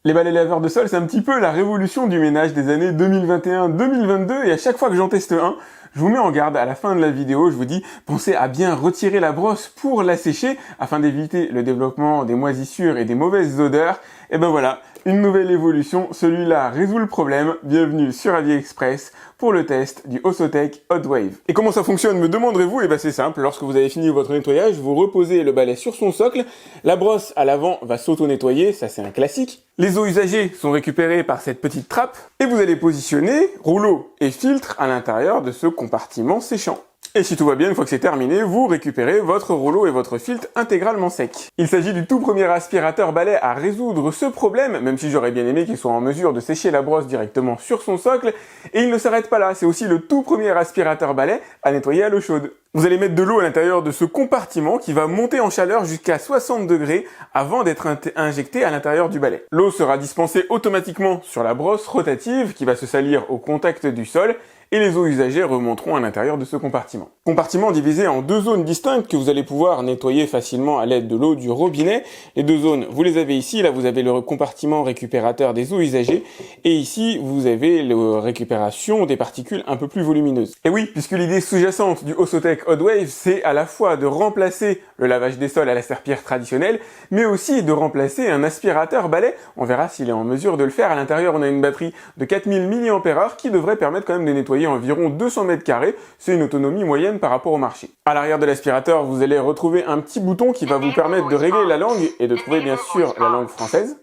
Les balais laveurs de sol, c'est un petit peu la révolution du ménage des années 2021-2022 et à chaque fois que j'en teste un, je vous mets en garde à la fin de la vidéo, je vous dis, pensez à bien retirer la brosse pour la sécher afin d'éviter le développement des moisissures et des mauvaises odeurs. Et ben voilà, une nouvelle évolution, celui-là résout le problème. Bienvenue sur AliExpress pour le test du Ossotec Hot Wave. Et comment ça fonctionne, me demanderez-vous? Et ben c'est simple, lorsque vous avez fini votre nettoyage, vous reposez le balai sur son socle, la brosse à l'avant va s'auto-nettoyer, ça c'est un classique. Les eaux usagées sont récupérées par cette petite trappe et vous allez positionner rouleau et filtre à l'intérieur de ce compartiment séchant. Et si tout va bien, une fois que c'est terminé, vous récupérez votre rouleau et votre filtre intégralement sec. Il s'agit du tout premier aspirateur balai à résoudre ce problème, même si j'aurais bien aimé qu'il soit en mesure de sécher la brosse directement sur son socle. Et il ne s'arrête pas là, c'est aussi le tout premier aspirateur balai à nettoyer à l'eau chaude. Vous allez mettre de l'eau à l'intérieur de ce compartiment qui va monter en chaleur jusqu'à 60 degrés avant d'être injecté à l'intérieur du balai. L'eau sera dispensée automatiquement sur la brosse rotative qui va se salir au contact du sol et les eaux usagées remonteront à l'intérieur de ce compartiment. Compartiment divisé en deux zones distinctes que vous allez pouvoir nettoyer facilement à l'aide de l'eau du robinet. Les deux zones, vous les avez ici. Là, vous avez le compartiment récupérateur des eaux usagées. Et ici, vous avez la récupération des particules un peu plus volumineuses. Et oui, puisque l'idée sous-jacente du Ossotec Hot Wave, c'est à la fois de remplacer le lavage des sols à la serpillière traditionnelle, mais aussi de remplacer un aspirateur balai. On verra s'il est en mesure de le faire. À l'intérieur, on a une batterie de 4000 mAh qui devrait permettre quand même de nettoyer environ 200 mètres carrés. C'est une autonomie moyenne par rapport au marché. À l'arrière de l'aspirateur, vous allez retrouver un petit bouton qui va vous permettre de régler la langue et de trouver bien sûr la langue française.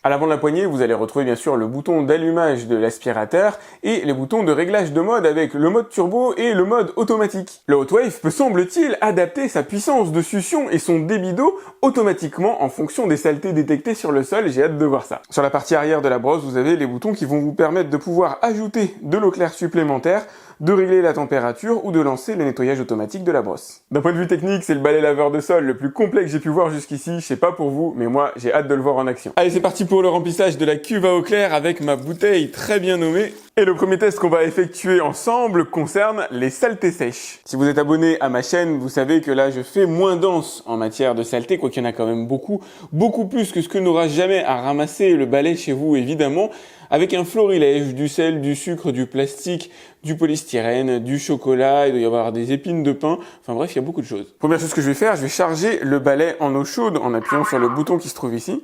À l'avant de la poignée, vous allez retrouver bien sûr le bouton d'allumage de l'aspirateur et les boutons de réglage de mode avec le mode turbo et le mode automatique. Le Hot Wave peut, semble-t-il, adapter sa puissance de succion et son débit d'eau automatiquement en fonction des saletés détectées sur le sol. J'ai hâte de voir ça. Sur la partie arrière de la brosse, vous avez les boutons qui vont vous permettre de pouvoir ajouter de l'eau claire supplémentaire, de régler la température ou de lancer le nettoyage automatique de la brosse. D'un point de vue technique, c'est le balai laveur de sol le plus complet que j'ai pu voir jusqu'ici. Je sais pas pour vous, mais moi, j'ai hâte de le voir en action. Allez, c'est parti pour le remplissage de la cuve à eau claire avec ma bouteille très bien nommée. Et le premier test qu'on va effectuer ensemble concerne les saletés sèches. Si vous êtes abonné à ma chaîne, vous savez que là, je fais moins dense en matière de saleté, quoiqu'il y en a quand même beaucoup plus que ce que n'aura jamais à ramasser le balai chez vous, évidemment, avec un florilège, du sel, du sucre, du plastique, du polystyrène, du chocolat, il doit y avoir des épines de pin, enfin bref, il y a beaucoup de choses. Première chose que je vais faire, je vais charger le balai en eau chaude en appuyant sur le bouton qui se trouve ici.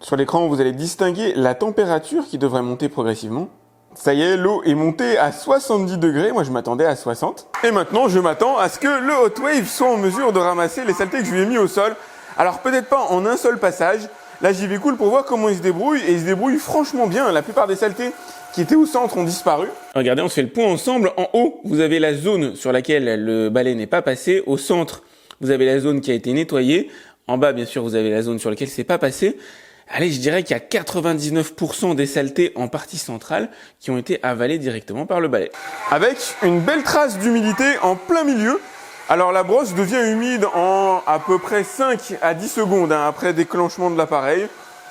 Sur l'écran, vous allez distinguer la température qui devrait monter progressivement. Ça y est, l'eau est montée à 70 degrés, moi je m'attendais à 60. Et maintenant, je m'attends à ce que le Hot Wave soit en mesure de ramasser les saletés que je lui ai mis au sol. Alors peut-être pas en un seul passage. Là, j'y vais cool pour voir comment il se débrouille, et il se débrouille franchement bien. La plupart des saletés qui étaient au centre ont disparu. Regardez, on se fait le point ensemble. En haut, vous avez la zone sur laquelle le balai n'est pas passé. Au centre, vous avez la zone qui a été nettoyée. En bas, bien sûr, vous avez la zone sur laquelle c'est pas passé. Allez, je dirais qu'il y a 99% des saletés en partie centrale qui ont été avalées directement par le balai. Avec une belle trace d'humidité en plein milieu. Alors la brosse devient humide en à peu près 5 à 10 secondes après déclenchement de l'appareil.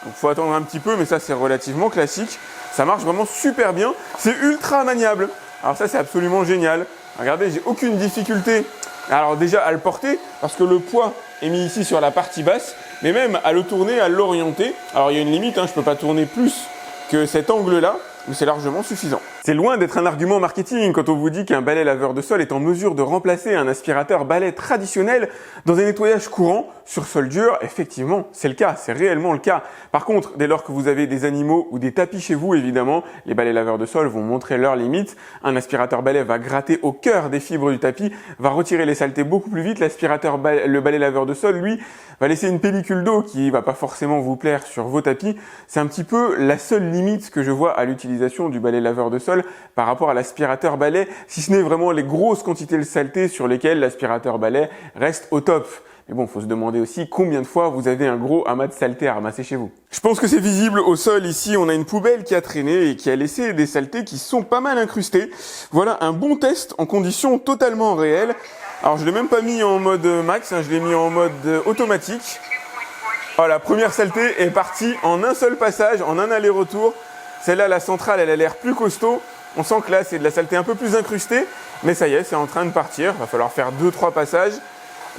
Donc faut attendre un petit peu, mais ça c'est relativement classique. Ça marche vraiment super bien. C'est ultra maniable. Alors ça c'est absolument génial. Regardez, j'ai aucune difficulté. Alors déjà à le porter, parce que le poids est mis ici sur la partie basse, mais même à le tourner, à l'orienter. Alors il y a une limite, je ne peux pas tourner plus que cet angle-là, mais c'est largement suffisant. C'est loin d'être un argument marketing quand on vous dit qu'un balai laveur de sol est en mesure de remplacer un aspirateur balai traditionnel dans un nettoyage courant sur sol dur. Effectivement, c'est le cas, c'est réellement le cas. Par contre, dès lors que vous avez des animaux ou des tapis chez vous, évidemment, les balais laveurs de sol vont montrer leurs limites. Un aspirateur balai va gratter au cœur des fibres du tapis, va retirer les saletés beaucoup plus vite. Le balai laveur de sol, lui, va laisser une pellicule d'eau qui va pas forcément vous plaire sur vos tapis. C'est un petit peu la seule limite que je vois à l'utilisation du balai laveur de sol par rapport à l'aspirateur balai, si ce n'est vraiment les grosses quantités de saleté sur lesquelles l'aspirateur balai reste au top. Mais bon, faut se demander aussi combien de fois vous avez un gros amas de saleté à ramasser chez vous. Je pense que c'est visible au sol ici, on a une poubelle qui a traîné et qui a laissé des saletés qui sont pas mal incrustées. Voilà un bon test en conditions totalement réelles. Alors je l'ai même pas mis en mode max, je l'ai mis en mode automatique. Oh, la première saleté est partie en un seul passage, en un aller-retour. Celle-là, la centrale, elle a l'air plus costaud. On sent que là, c'est de la saleté un peu plus incrustée. Mais ça y est, c'est en train de partir. Il va falloir faire 2-3 passages.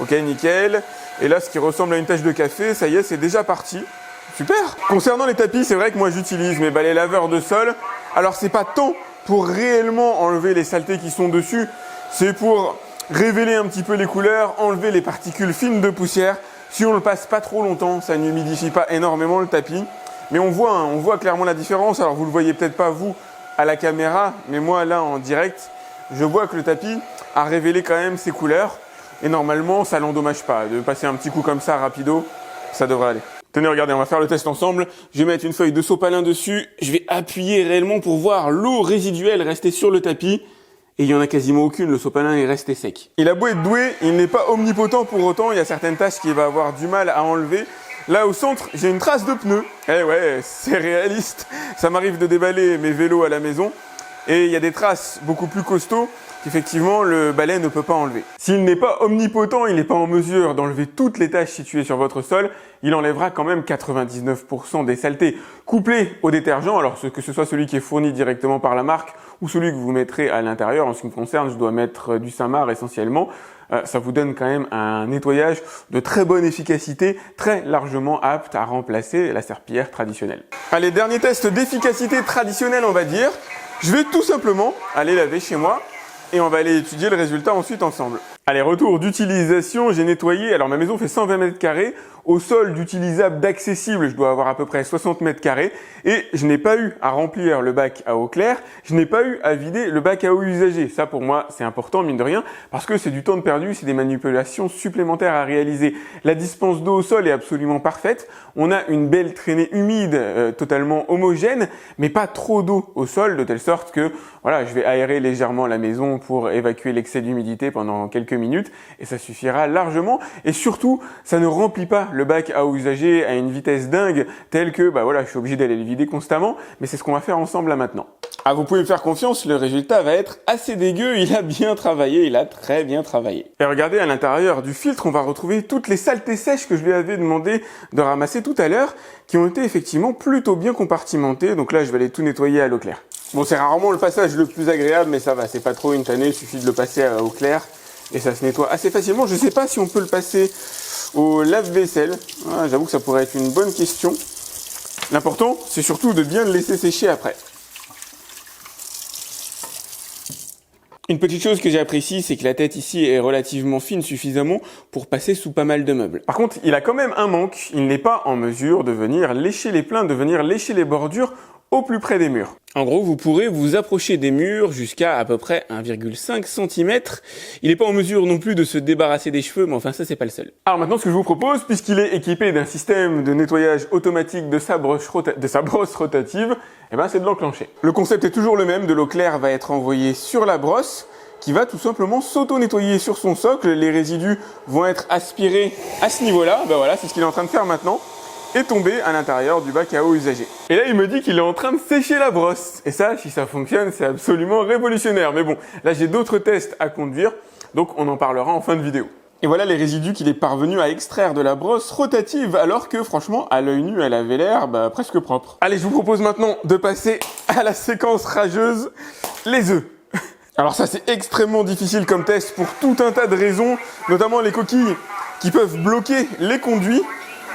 Ok, nickel. Et là, ce qui ressemble à une tache de café, ça y est, c'est déjà parti. Super! Concernant les tapis, c'est vrai que moi j'utilise mes balais laveurs de sol. Alors c'est pas tant pour réellement enlever les saletés qui sont dessus, c'est pour révéler un petit peu les couleurs, enlever les particules fines de poussière. Si on le passe pas trop longtemps, ça n'humidifie pas énormément le tapis. Mais on voit clairement la différence. Alors vous le voyez peut-être pas vous à la caméra, mais moi là en direct, je vois que le tapis a révélé quand même ses couleurs. Et normalement, ça l'endommage pas. De passer un petit coup comme ça, rapido, ça devrait aller. Tenez, regardez, on va faire le test ensemble. Je vais mettre une feuille de sopalin dessus. Je vais appuyer réellement pour voir l'eau résiduelle rester sur le tapis. Et il n'y en a quasiment aucune, le sopalin est resté sec. Il a beau être doué, il n'est pas omnipotent pour autant. Il y a certaines tâches qu'il va avoir du mal à enlever. Là, au centre, j'ai une trace de pneu. Eh ouais, c'est réaliste. Ça m'arrive de déballer mes vélos à la maison. Et il y a des traces beaucoup plus costauds qu'effectivement le balai ne peut pas enlever. S'il n'est pas omnipotent, il n'est pas en mesure d'enlever toutes les taches situées sur votre sol, il enlèvera quand même 99% des saletés. Couplé au détergent, alors que ce soit celui qui est fourni directement par la marque ou celui que vous mettrez à l'intérieur, en ce qui me concerne, je dois mettre du Saint-Marc essentiellement, ça vous donne quand même un nettoyage de très bonne efficacité, très largement apte à remplacer la serpillière traditionnelle. Allez, dernier test d'efficacité traditionnelle, on va dire. Je vais tout simplement aller laver chez moi et on va aller étudier le résultat ensuite ensemble. Allez, retour d'utilisation, j'ai nettoyé, alors ma maison fait 120 mètres carrés, au sol d'utilisable d'accessible, je dois avoir à peu près 60 mètres carrés, et je n'ai pas eu à remplir le bac à eau claire, je n'ai pas eu à vider le bac à eau usagé. Ça pour moi c'est important, mine de rien, parce que c'est du temps de perdu, c'est des manipulations supplémentaires à réaliser. La dispense d'eau au sol est absolument parfaite, on a une belle traînée humide, totalement homogène, mais pas trop d'eau au sol, de telle sorte que voilà, je vais aérer légèrement la maison pour évacuer l'excès d'humidité pendant quelques minutes, et ça suffira largement, et surtout, ça ne remplit pas le bac à eau usagé à une vitesse dingue, telle que, bah voilà, je suis obligé d'aller le vider constamment, mais c'est ce qu'on va faire ensemble là maintenant. Ah, vous pouvez me faire confiance, le résultat va être assez dégueu, il a bien travaillé, il a très bien travaillé. Et regardez, à l'intérieur du filtre, on va retrouver toutes les saletés sèches que je lui avais demandé de ramasser tout à l'heure, qui ont été effectivement plutôt bien compartimentées, donc là je vais aller tout nettoyer à l'eau claire. Bon, c'est rarement le passage le plus agréable, mais ça va, c'est pas trop une tannée, il suffit de le passer à l'eau claire, et ça se nettoie assez facilement. Je sais pas si on peut le passer au lave-vaisselle, ah, j'avoue que ça pourrait être une bonne question. L'important, c'est surtout de bien le laisser sécher après. Une petite chose que j'apprécie, c'est que la tête ici est relativement fine suffisamment pour passer sous pas mal de meubles. Par contre, il a quand même un manque, il n'est pas en mesure de venir lécher les pleins, de venir lécher les bordures au plus près des murs. En gros, vous pourrez vous approcher des murs jusqu'à à peu près 1,5 cm. Il n'est pas en mesure non plus de se débarrasser des cheveux, mais enfin ça c'est pas le seul. Alors maintenant, ce que je vous propose, puisqu'il est équipé d'un système de nettoyage automatique de sa brosse rotative, eh ben, c'est de l'enclencher. Le concept est toujours le même, de l'eau claire va être envoyée sur la brosse, qui va tout simplement s'auto-nettoyer sur son socle. Les résidus vont être aspirés à ce niveau-là. Ben voilà, c'est ce qu'il est en train de faire maintenant. Et tomber à l'intérieur du bac à eau usagé. Et là, il me dit qu'il est en train de sécher la brosse. Et ça, si ça fonctionne, c'est absolument révolutionnaire. Mais bon, là, j'ai d'autres tests à conduire, donc on en parlera en fin de vidéo. Et voilà les résidus qu'il est parvenu à extraire de la brosse rotative, alors que franchement, à l'œil nu, elle avait l'air presque propre. Allez, je vous propose maintenant de passer à la séquence rageuse, les œufs. Alors ça, c'est extrêmement difficile comme test pour tout un tas de raisons, notamment les coquilles qui peuvent bloquer les conduits.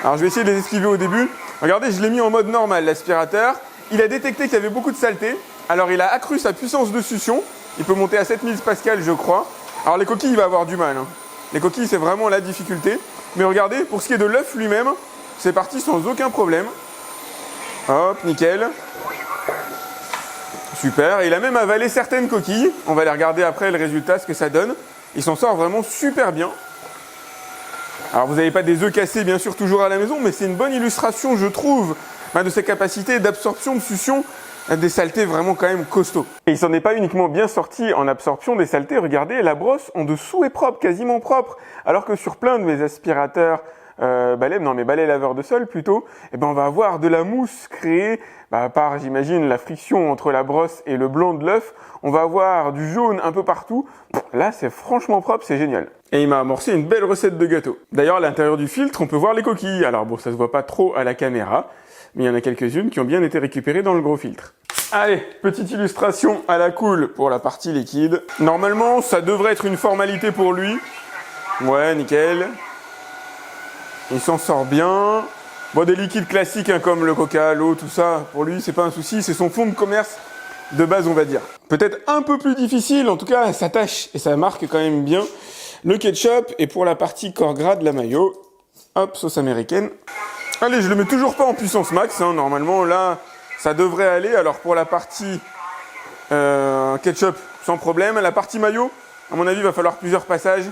Alors je vais essayer de les esquiver au début. Regardez, je l'ai mis en mode normal, l'aspirateur. Il a détecté qu'il y avait beaucoup de saleté. Alors il a accru sa puissance de succion. Il peut monter à 7000 pascal, je crois. Alors les coquilles, il va avoir du mal. Les coquilles, c'est vraiment la difficulté. Mais regardez, pour ce qui est de l'œuf lui-même, c'est parti sans aucun problème. Hop, nickel. Super. Il a même avalé certaines coquilles. On va les regarder après le résultat, ce que ça donne. Il s'en sort vraiment super bien. Alors vous n'avez pas des œufs cassés bien sûr toujours à la maison, mais c'est une bonne illustration je trouve de ses capacités d'absorption de succion des saletés vraiment quand même costauds. Et il s'en est pas uniquement bien sorti en absorption des saletés, regardez la brosse en dessous est propre, quasiment propre, alors que sur plein de mes aspirateurs mes balais laveurs de sol plutôt, on va avoir de la mousse créée par, j'imagine, la friction entre la brosse et le blanc de l'œuf. On va avoir du jaune un peu partout. Là, c'est franchement propre, c'est génial. Et il m'a amorcé une belle recette de gâteau. D'ailleurs, à l'intérieur du filtre, on peut voir les coquilles. Alors bon, ça se voit pas trop à la caméra, mais il y en a quelques-unes qui ont bien été récupérées dans le gros filtre. Allez, petite illustration à la cool pour la partie liquide. Normalement, ça devrait être une formalité pour lui. Ouais, nickel. Il s'en sort bien. Bon, des liquides classiques hein, comme le coca, l'eau, tout ça, pour lui, c'est pas un souci. C'est son fond de commerce de base, on va dire. Peut-être un peu plus difficile, en tout cas, ça tâche et ça marque quand même bien le ketchup. Et pour la partie corps gras de la mayo, hop, sauce américaine. Allez, je le mets toujours pas en puissance max. Hein. Normalement, là, ça devrait aller. Alors, pour la partie ketchup, sans problème. La partie mayo, à mon avis, il va falloir plusieurs passages.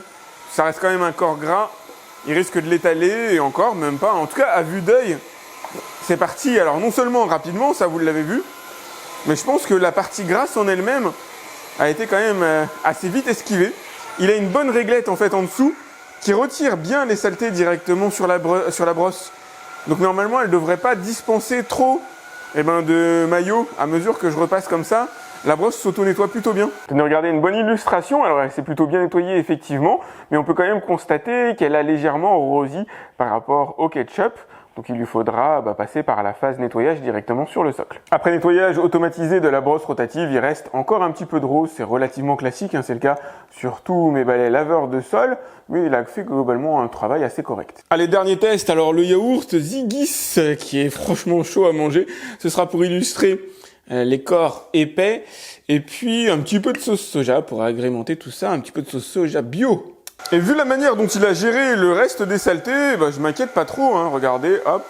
Ça reste quand même un corps gras. Il risque de l'étaler et encore, même pas. En tout cas, à vue d'œil, c'est parti. Alors, non seulement rapidement, ça vous l'avez vu, mais je pense que la partie grasse en elle-même a été quand même assez vite esquivée. Il a une bonne réglette en fait en dessous qui retire bien les saletés directement sur la brosse. Donc normalement, elle ne devrait pas dispenser trop de maillot à mesure que je repasse comme ça. La brosse s'auto-nettoie plutôt bien. Venez regarder une bonne illustration. Alors elle s'est plutôt bien nettoyée effectivement, mais on peut quand même constater qu'elle a légèrement rossi par rapport au ketchup. Donc il lui faudra passer par la phase nettoyage directement sur le socle. Après nettoyage automatisé de la brosse rotative, il reste encore un petit peu de rose. C'est relativement classique, hein, c'est le cas sur tous mes balais laveurs de sol, mais il a fait globalement un travail assez correct. Allez, dernier test. Alors le yaourt Ziggis, qui est franchement chaud à manger, ce sera pour illustrer les corps épais, et puis un petit peu de sauce soja pour agrémenter tout ça, un petit peu de sauce soja bio. Et vu la manière dont il a géré le reste des saletés, je m'inquiète pas trop, hein. Regardez, hop,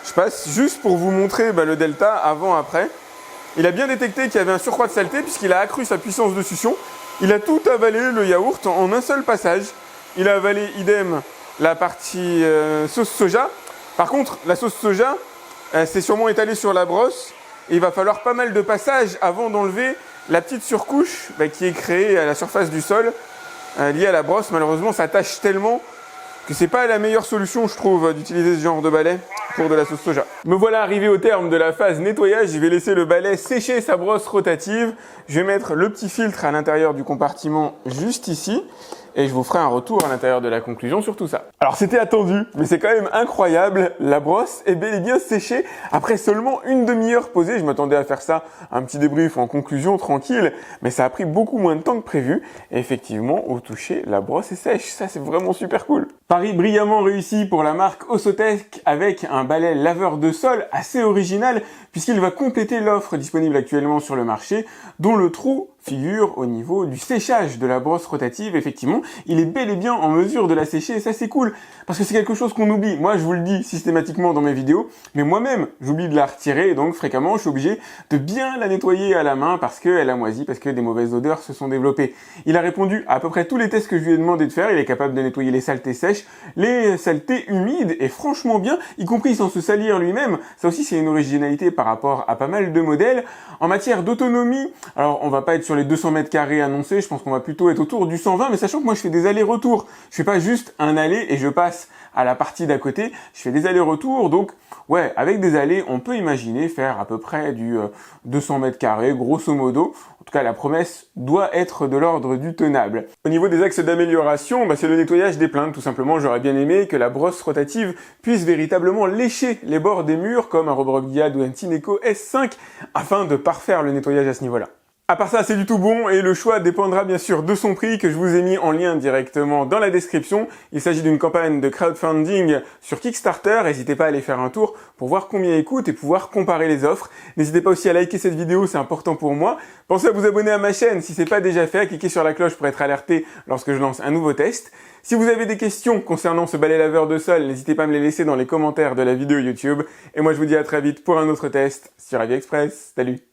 je passe juste pour vous montrer le delta avant-après. Il a bien détecté qu'il y avait un surcroît de saleté puisqu'il a accru sa puissance de succion. Il a tout avalé le yaourt en un seul passage. Il a avalé idem la partie sauce soja. Par contre, la sauce soja, c'est sûrement étalé sur la brosse. Et il va falloir pas mal de passages avant d'enlever la petite surcouche qui est créée à la surface du sol. Lié à la brosse, malheureusement ça tâche tellement que c'est pas la meilleure solution je trouve d'utiliser ce genre de balai pour de la sauce soja. Me voilà arrivé au terme de la phase nettoyage. Je vais laisser le balai sécher sa brosse rotative. Je vais mettre le petit filtre à l'intérieur du compartiment juste ici. Et je vous ferai un retour à l'intérieur de la conclusion sur tout ça. Alors c'était attendu, mais c'est quand même incroyable. La brosse est bel et bien séchée après seulement une demi-heure posée. Je m'attendais à faire ça, un petit débrief en conclusion tranquille, mais ça a pris beaucoup moins de temps que prévu. Et effectivement, au toucher, la brosse est sèche. Ça, c'est vraiment super cool. Pari brillamment réussi pour la marque Ossotec avec un balai laveur de sol assez original puisqu'il va compléter l'offre disponible actuellement sur le marché, dont le trou figure au niveau du séchage de la brosse rotative. Effectivement, il est bel et bien en mesure de la sécher et ça c'est cool parce que c'est quelque chose qu'on oublie. Moi je vous le dis systématiquement dans mes vidéos, mais moi-même j'oublie de la retirer et donc fréquemment je suis obligé de bien la nettoyer à la main parce qu'elle a moisi, parce que des mauvaises odeurs se sont développées. Il a répondu à peu près tous les tests que je lui ai demandé de faire. Il est capable de nettoyer les saletés sèches, les saletés humides et franchement bien, y compris sans se salir lui-même. Ça aussi c'est une originalité par rapport à pas mal de modèles. En matière d'autonomie, alors on va pas être sur les 200 mètres carrés annoncés, je pense qu'on va plutôt être autour du 120, mais sachant que moi je fais des allers-retours. Je fais pas juste un aller et je passe à la partie d'à côté, je fais des allers-retours, donc ouais, avec des allers, on peut imaginer faire à peu près du 200 mètres carrés, grosso modo. En tout cas, la promesse doit être de l'ordre du tenable. Au niveau des axes d'amélioration, c'est le nettoyage des plaintes, tout simplement. J'aurais bien aimé que la brosse rotative puisse véritablement lécher les bords des murs, comme un Roborock Diad ou un Tineco S5, afin de parfaire le nettoyage à ce niveau-là. À part ça, c'est du tout bon et le choix dépendra bien sûr de son prix que je vous ai mis en lien directement dans la description. Il s'agit d'une campagne de crowdfunding sur Kickstarter. N'hésitez pas à aller faire un tour pour voir combien il coûte et pouvoir comparer les offres. N'hésitez pas aussi à liker cette vidéo, c'est important pour moi. Pensez à vous abonner à ma chaîne si c'est pas déjà fait, à cliquer sur la cloche pour être alerté lorsque je lance un nouveau test. Si vous avez des questions concernant ce balai laveur de sol, n'hésitez pas à me les laisser dans les commentaires de la vidéo YouTube. Et moi je vous dis à très vite pour un autre test sur AviExpress. Salut!